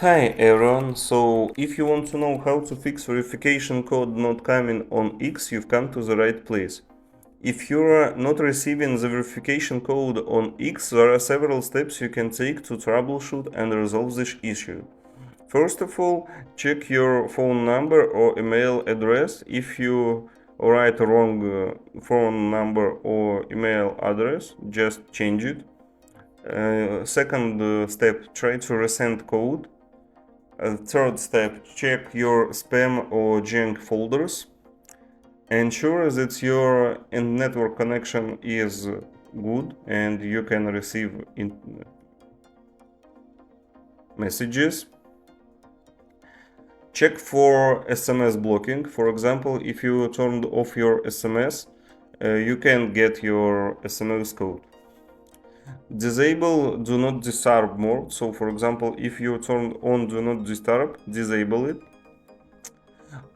Hi everyone, so if you want to know how to fix verification code not coming on X, you've come to the right place. If you're not receiving the verification code on X, there are several steps you can take to troubleshoot and resolve this issue. First of all, check your phone number or email address. If you write a wrong phone number or email address, just change it. Second step, try to resend code. Third step, check your spam or junk folders. Ensure that your network connection is good and you can receive messages. Check for SMS blocking. For example, if you turned off your SMS, you can get your SMS code. Disable do not disturb mode. So for example, if you turned on do not disturb, disable it.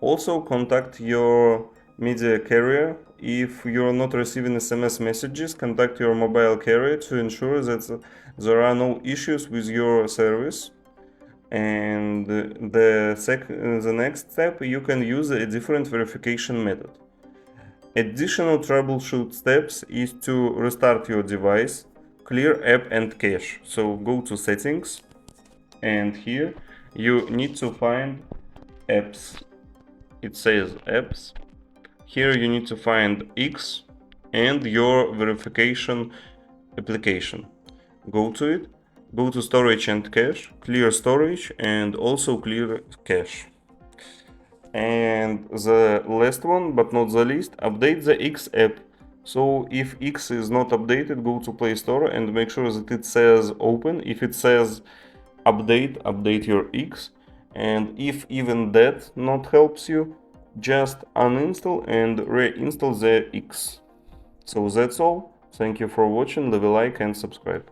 Also contact your media carrier. If you're not receiving SMS messages, contact your mobile carrier to ensure that there are no issues with your service. And the next step, you can use a different verification method. Additional troubleshoot steps is to restart your device, clear app and cache. So go to settings, and here you need to find apps. It says apps. Here you need to find X and your verification application. Go to it, go to storage and cache, clear storage and also clear cache. And the last one, but not the least, update the X app. So if X is not updated, go to Play Store and make sure that it says open. If it says update, update your X. And if even that not helps you, just uninstall and reinstall the X. So that's all. Thank you for watching, leave a like and subscribe.